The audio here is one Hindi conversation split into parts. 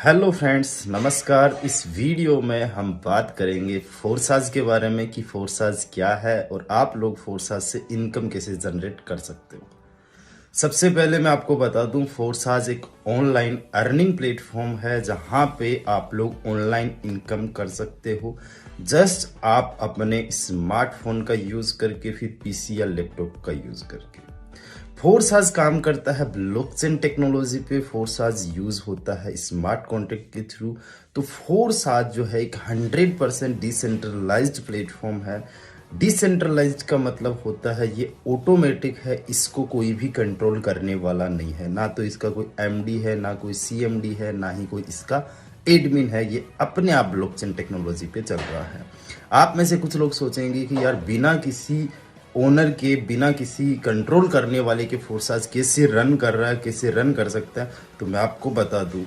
हेलो फ्रेंड्स, नमस्कार। इस वीडियो में हम बात करेंगे फोर्साज के बारे में कि फोर्साज क्या है और आप लोग फोर्साज से इनकम कैसे जनरेट कर सकते हो। सबसे पहले मैं आपको बता दूं, फोर्साज एक ऑनलाइन अर्निंग प्लेटफॉर्म है जहां पे आप लोग ऑनलाइन इनकम कर सकते हो। जस्ट आप अपने स्मार्टफोन का यूज़ करके, फिर पीसी या लैपटॉप का यूज़ करके। फोर्साज काम करता है ब्लॉकचेन टेक्नोलॉजी पे। फोर्साज यूज होता है स्मार्ट कॉन्ट्रैक्ट के थ्रू। तो फोर्साज जो है एक 100% डिसेंट्रलाइज्ड प्लेटफॉर्म है। डिसेंट्रलाइज्ड का मतलब होता है ये ऑटोमेटिक है, इसको कोई भी कंट्रोल करने वाला नहीं है। ना तो इसका कोई एमडी है, ना कोई सीएमडी है, ना ही कोई इसका एडमिन है। ये अपने आप ब्लॉकचेन टेक्नोलॉजी पे चल रहा है। आप में से कुछ लोग सोचेंगे कि यार बिना किसी ओनर के, बिना किसी कंट्रोल करने वाले के फोर्साज कैसे रन कर रहा है, कैसे रन कर सकता है। तो मैं आपको बता दूं,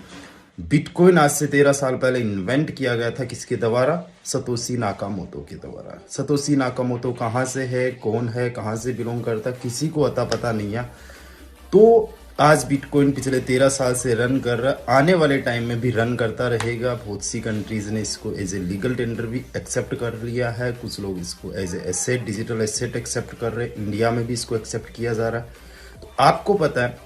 बिटकॉइन आज से 13 साल पहले इन्वेंट किया गया था किसके द्वारा? सतोशी नाकामोटो के द्वारा। सतोशी नाकामोटो कहाँ से है, कौन है, कहाँ से बिलोंग करता, किसी को अता पता नहीं है। तो आज बिटकॉइन पिछले 13 साल से रन कर रहा है, आने वाले टाइम में भी रन करता रहेगा। बहुत सी कंट्रीज ने इसको एज ए लीगल टेंडर भी एक्सेप्ट कर लिया है। कुछ लोग इसको as a asset, digital asset accept कर रहे हैं। इंडिया में भी इसको एक्सेप्ट किया जा रहा है। तो आपको पता है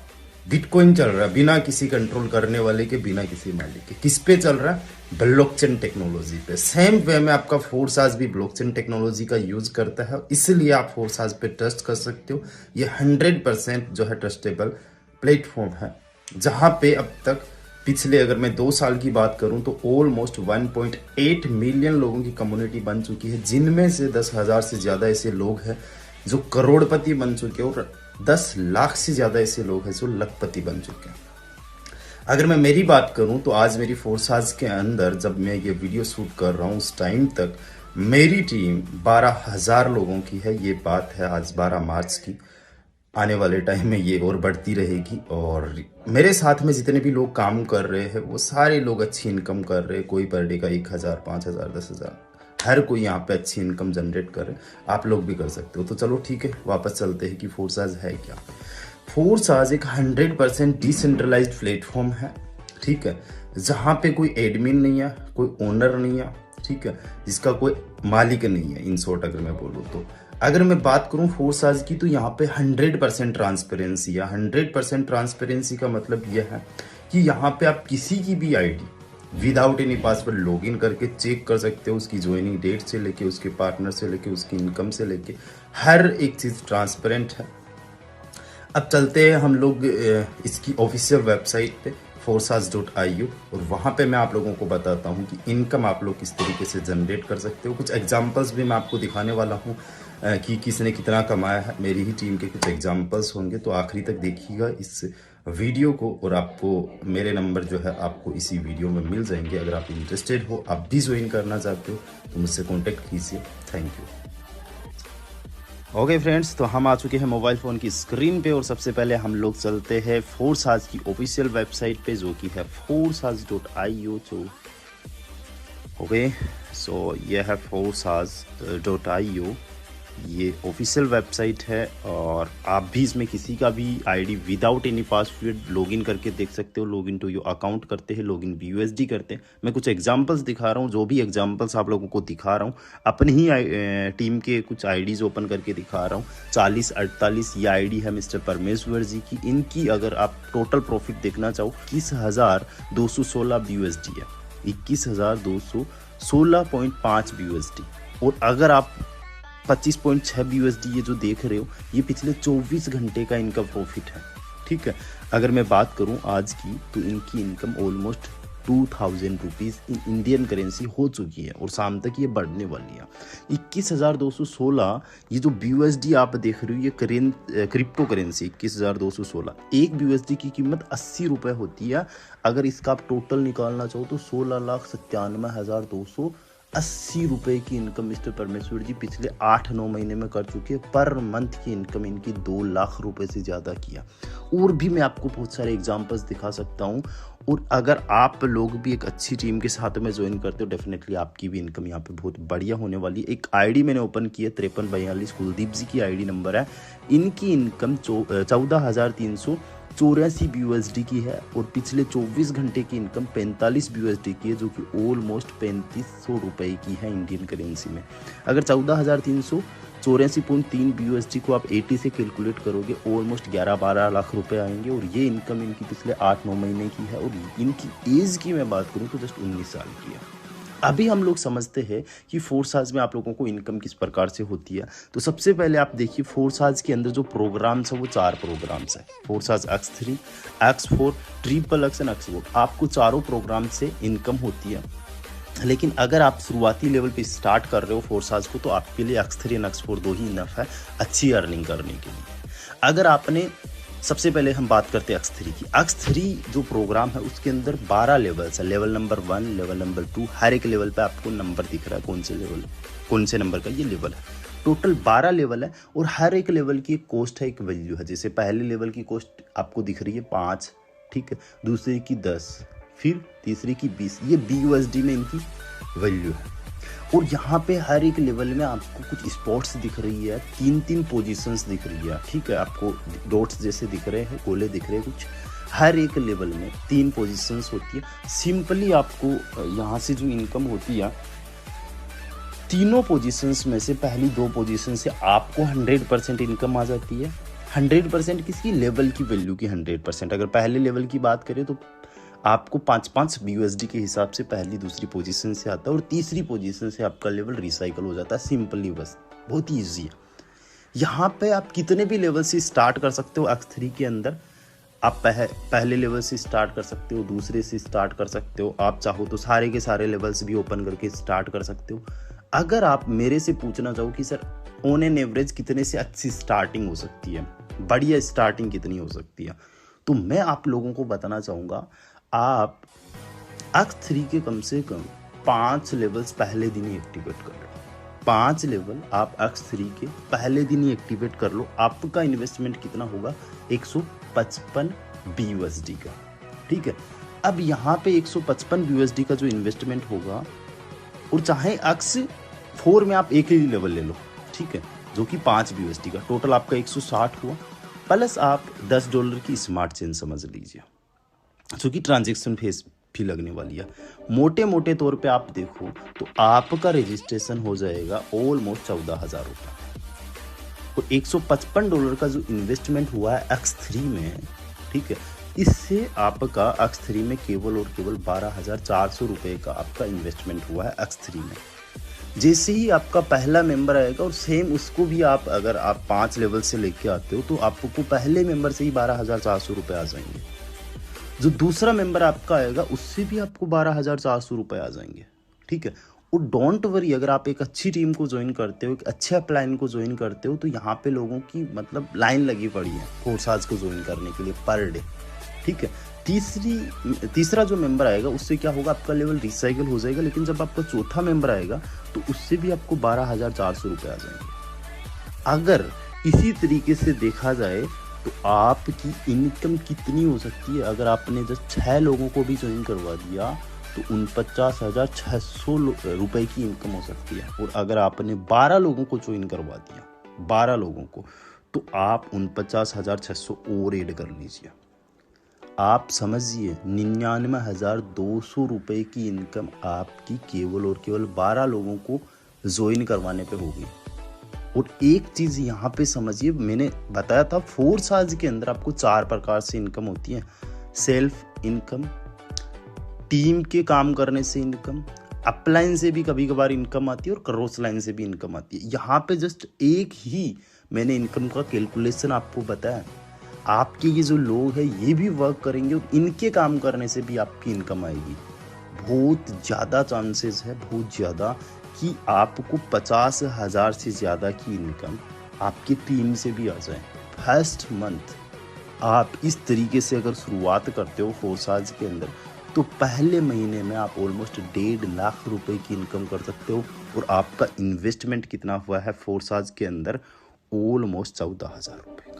बिटकॉइन चल रहा है बिना किसी कंट्रोल करने वाले के, बिना किसी मालिक के। किस पे चल रहा है? ब्लॉकचेन टेक्नोलॉजी पे। सेम वे में आपका फोर्साज भी ब्लॉकचेन टेक्नोलॉजी का यूज करता है, इसलिए आप फोर्साज पे ट्रस्ट कर सकते हो। ये 100% जो है ट्रस्टेबल प्लेटफॉर्म है, जहां पे अब तक पिछले, अगर मैं 2 साल की बात करूं तो ऑलमोस्ट 1.8 मिलियन लोगों की कम्युनिटी बन चुकी है, जिनमें से 10,000 से ज़्यादा ऐसे लोग हैं जो करोड़पति बन चुके हैं और 10 लाख से ज़्यादा ऐसे लोग हैं जो लखपति बन चुके हैं। अगर मैं मेरी बात करूं तो आज मेरी फोर्साज के अंदर, जब मैं ये वीडियो शूट कर रहा हूं उस टाइम तक मेरी टीम 12,000 लोगों की है। ये बात है आज 12 मार्च की। आने वाले टाइम में ये और बढ़ती रहेगी। और मेरे साथ में जितने भी लोग काम कर रहे हैं वो सारे लोग अच्छी इनकम कर रहे हैं। कोई पर डे का 1,000, 5,000, 10,000, हर कोई यहाँ पे अच्छी इनकम जनरेट कर रहे हैं। आप लोग भी कर सकते हो। तो चलो ठीक है, वापस चलते हैं कि फोर्साज है क्या। फोर्साज एक 100% डिसेंट्रलाइज्ड प्लेटफॉर्म है, ठीक है, जहाँ पे कोई एडमिन नहीं है, कोई ओनर नहीं है, ठीक है, जिसका कोई मालिक नहीं है। इन शॉर्ट अगर मैं बोलूँ तो, अगर मैं बात करूं फोर्साज की, तो यहाँ पे 100% ट्रांसपेरेंसी है। 100% ट्रांसपेरेंसी का मतलब यह है कि यहाँ पे आप किसी की भी ID without any password login करके चेक कर सकते हो। उसकी ज्वाइनिंग डेट से लेके, उसके पार्टनर से लेके, उसकी इनकम से लेके हर एक चीज़ ट्रांसपेरेंट है। अब चलते हैं हम लोग इसकी ऑफिशियल वेबसाइट पे forsas.io, और वहाँ पे मैं आप लोगों को बताता हूँ कि इनकम आप लोग किस तरीके से जनरेट कर सकते हो। कुछ एग्जांपल्स भी मैं आपको दिखाने वाला हूँ कि किसने कितना कमाया है। मेरी ही टीम के कुछ एग्जांपल्स होंगे, तो आखिरी तक देखिएगा इस वीडियो को, और आपको मेरे नंबर जो है आपको इसी वीडियो में मिल जाएंगे। अगर आप इंटरेस्टेड हो, आप भी ज्वाइन करना चाहते हो, तो मुझसे कॉन्टेक्ट कीजिए। Thank you. ओके फ्रेंड्स, तो हम आ चुके हैं मोबाइल फ़ोन की स्क्रीन पे, और सबसे पहले हम लोग चलते हैं फोर्साज की ऑफिशियल वेबसाइट पे, जो कि है forsas.io। ओके, सो ये है forsas.io, ये ऑफिशियल वेबसाइट है। और आप भी इसमें किसी का भी ID without any password login करके देख सकते हो। लॉगिन टू योर अकाउंट करते हैं, लॉगिन BUSD करते हैं। मैं कुछ एग्जांपल्स दिखा रहा हूँ, जो भी एग्जांपल्स आप लोगों को दिखा रहा हूँ अपनी ही टीम के कुछ आईडीज ओपन करके दिखा रहा हूँ। 4048 ये आईडी है मिस्टर परमेश्वर जी की। इनकी अगर आप टोटल प्रॉफिट देखना चाहो, 21,216 BUSD है, 21,216.5 BUSD। और अगर आप 25.6 BUSD ये जो देख रहे हो, ये पिछले 24 घंटे का इनका प्रॉफिट है, ठीक है। अगर मैं बात करूं आज की, तो इनकी income almost 2,000 rupees in Indian currency हो चुकी है, और शाम तक ये बढ़ने वाली है। 21,216 ये जो BUSD आप देख रहे हो, ये क्रिप्टो करेंसी 21,216। एक BUSD की कीमत 80 रुपये होती है। अगर इसका आप टोटल निकालना चाहो तो 16,97,280 रुपये की इनकम मिस्टर परमेश्वर जी पिछले 8-9 महीने में कर चुके हैं। पर मंथ की इनकम इनकी 2 लाख रुपए से ज़्यादा किया। और भी मैं आपको बहुत सारे एग्जांपल्स दिखा सकता हूँ। और अगर आप लोग भी एक अच्छी टीम के साथ में ज्वाइन करते हो, डेफिनेटली आपकी भी इनकम यहाँ पे बहुत बढ़िया होने वाली है। एक आईडी मैंने ओपन की है, 5342 कुलदीप जी की आईडी नंबर है। इनकी इनकम 14,300 84 BUSD की है और पिछले 24 घंटे की इनकम 45 BUSD की है, जो कि ऑलमोस्ट 3500 रुपये की है इंडियन करेंसी में। अगर 14,384.3 BUSD को आप 80 से कैलकुलेट करोगे, ऑलमोस्ट 11-12 लाख रुपए आएंगे। और ये इनकम इनकी पिछले 8-9 महीने की है। और इनकी एज की मैं बात करूँ तो जस्ट 19 साल की है। अभी हम लोग समझते हैं कि फोर्साज में आप लोगों को इनकम किस प्रकार से होती है। तो सबसे पहले आप देखिए, फोर्साज के अंदर जो प्रोग्राम्स है वो 4 प्रोग्राम्स है। Forsage X3, X4, XXX and X4। आपको चारों प्रोग्राम से इनकम होती है। लेकिन अगर आप शुरुआती लेवल पे स्टार्ट कर रहे हो फोर्साज को, तो आपके लिए X3 एंड X4 दो ही इनफ है अच्छी अर्निंग करने के लिए। अगर आपने सबसे पहले हम बात करते हैं X3 की। X3 जो प्रोग्राम है उसके अंदर 12 लेवल्स है। लेवल नंबर 1, लेवल नंबर 2, हर एक लेवल पे आपको नंबर दिख रहा है कौन से नंबर का ये लेवल है। टोटल 12 लेवल है और हर एक लेवल की एक कॉस्ट है, एक वैल्यू है। जैसे पहले लेवल की कॉस्ट आपको दिख रही है 5, ठीक है, दूसरे की 10, फिर तीसरे की 20। ये BUSD में इनकी वैल्यू है। और यहाँ पे हर एक लेवल में आपको कुछ स्पॉट्स दिख रही है, 3-3 पोजीशंस दिख रही है, ठीक है। आपको डॉट्स जैसे दिख रहे हैं, गोले दिख रहे हैं कुछ। हर एक लेवल में 3 पोजीशंस होती है। सिंपली आपको यहाँ से जो इनकम होती है, तीनों पोजीशंस में से पहली 2 पोजीशन से आपको 100% इनकम आ जाती है। 100% किसकी? लेवल की वैल्यू की 100%। अगर पहले लेवल की बात करें तो आपको 5-5 BUSD के हिसाब से पहली दूसरी पोजीशन से आता है और तीसरी पोजीशन से आपका लेवल रिसाइकल हो जाता है। सिंपली बस, बहुत ही ईजी है। यहाँ पे आप कितने भी लेवल से स्टार्ट कर सकते हो। X3 के अंदर आप पहले लेवल से स्टार्ट कर सकते हो, दूसरे से स्टार्ट कर सकते हो। आप चाहो तो सारे के सारे लेवल्स भी ओपन करके स्टार्ट कर सकते हो। अगर आप मेरे से पूछना चाहो कि सर ऑन एन एवरेज कितने से अच्छी स्टार्टिंग हो सकती है, बढ़िया स्टार्टिंग कितनी हो सकती है, तो मैं आप लोगों को बताना चाहूँगा, आप X3 के कम से कम 5 लेवल्स पहले दिन ही एक्टिवेट कर लो। 5 लेवल आप X3 के पहले दिन ही एक्टिवेट कर लो। आपका इन्वेस्टमेंट कितना होगा? 155 BUSD का, ठीक है। अब यहाँ पे 155 BUSD का जो इन्वेस्टमेंट होगा, और चाहे X4 में आप एक ही लेवल ले लो, ठीक है, जो कि 5 BUSD का, टोटल आपका 160 हुआ। प्लस आप $10 की स्मार्ट चेन समझ लीजिए, जो कि ट्रांजैक्शन फीस भी लगने वाली है। मोटे मोटे तौर पे आप देखो तो आपका रजिस्ट्रेशन हो जाएगा ऑलमोस्ट 14,000 रुपये। और $155 का जो इन्वेस्टमेंट हुआ है X3 में, ठीक है, इससे आपका X3 में केवल और केवल 12,400 रुपये का आपका इन्वेस्टमेंट हुआ है X3 में। जैसे ही आपका पहला मेंबर आएगा, और सेम उसको भी आप अगर आप 5 लेवल से लेके आते हो तो आपको पहले मेंबर से ही 12,400 रुपये आ जाएंगे। जो दूसरा मेंबर आपका आएगा उससे भी आपको 12,400 रुपये आ जाएंगे, ठीक है। और डोंट वरी, अगर आप एक अच्छी टीम को ज्वाइन करते हो, एक अच्छे अपलाइन को ज्वाइन करते हो, तो यहाँ पे लोगों की मतलब लाइन लगी पड़ी है फोर्साज को ज्वाइन करने के लिए पर डे, ठीक है। तीसरा जो मेंबर आएगा उससे क्या होगा, आपका लेवल रिसाइकल हो जाएगा। लेकिन जब आपका चौथा मेंबर आएगा तो उससे भी आपको 12,400 रुपये आ जाएंगे। अगर इसी तरीके से देखा जाए तो आपकी इनकम कितनी हो सकती है, अगर आपने जस्ट 6 लोगों को भी ज्वाइन करवा दिया तो 49,600 रुपये की इनकम हो सकती है। और अगर आपने 12 लोगों को ज्वाइन करवा दिया, 12 लोगों को, तो आप 49,600 और ऐड कर लीजिए। आप समझिए 99,200 रुपये की इनकम आपकी केवल और केवल 12 लोगों को ज्वाइन करवाने पे होगी। और एक चीज़ यहाँ पे समझिए, मैंने बताया था फोर्साज के अंदर आपको 4 प्रकार से इनकम होती है। सेल्फ इनकम, टीम के काम करने से इनकम, अपलाइन से भी कभी कभार इनकम आती है और क्रॉस लाइन से भी इनकम आती है। यहाँ पे जस्ट एक ही मैंने इनकम का कैलकुलेशन आपको बताया। आपके ये जो लोग हैं ये भी वर्क करेंगे और इनके काम करने से भी आपकी इनकम आएगी। बहुत ज़्यादा चांसेस है, बहुत ज़्यादा, कि आपको 50,000 से ज़्यादा की इनकम आपकी टीम से भी आ जाए। फर्स्ट मंथ आप इस तरीके से अगर शुरुआत करते हो फोर्साज के अंदर, तो पहले महीने में आप ऑलमोस्ट 1.5 लाख रुपए की इनकम कर सकते हो। और आपका इन्वेस्टमेंट कितना हुआ है फोर्साज के अंदर? ऑलमोस्ट 14,000 रुपये का।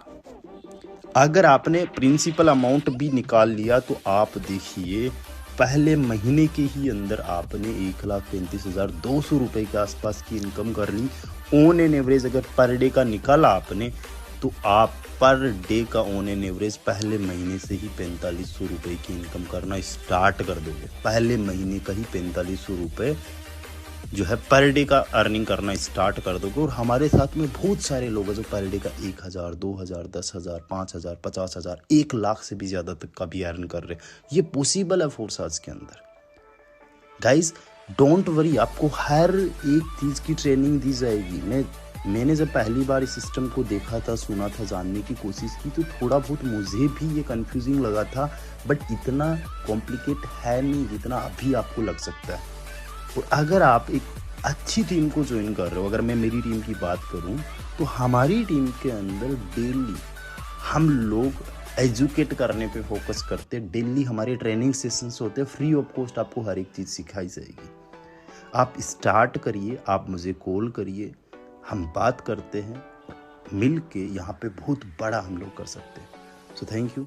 अगर आपने प्रिंसिपल अमाउंट भी निकाल लिया तो आप देखिए पहले महीने के ही अंदर आपने 1,35,200 रुपये के आसपास की इनकम कर ली। ऑन एन एवरेज अगर पर डे का निकाला आपने तो आप पर डे का ऑन एन एवरेज पहले महीने से ही 4500 रुपये की इनकम करना स्टार्ट कर दोगे। पहले महीने का ही 4500 रुपये जो है पर डे का अर्निंग करना स्टार्ट कर दोगे। और हमारे साथ में बहुत सारे लोग हैं जो पर डे का 1000, 2000, 10,000, 5,000, 50,000, 1 लाख से भी ज़्यादा तक का भी अर्न कर रहे हैं। ये पॉसिबल है फोर्साज के अंदर। गाइज डोंट वरी, आपको हर एक चीज़ की ट्रेनिंग दी जाएगी। मैंने जब पहली बार इस सिस्टम को देखा था, सुना था, जानने की कोशिश की, तो थोड़ा बहुत मुझे भी ये कंफ्यूजिंग लगा था, बट इतना कॉम्प्लिकेट है नहीं जितना अभी आपको लग सकता है। और अगर आप एक अच्छी टीम को ज्वाइन कर रहे हो, अगर मैं मेरी टीम की बात करूं, तो हमारी टीम के अंदर डेली हम लोग एजुकेट करने पे फोकस करते हैं। डेली हमारे ट्रेनिंग सेशंस होते हैं, फ्री ऑफ कॉस्ट आपको हर एक चीज़ सिखाई जाएगी। आप स्टार्ट करिए, आप मुझे कॉल करिए, हम बात करते हैं, मिल के यहाँ पे बहुत बड़ा हम लोग कर सकते हैं। So thank you.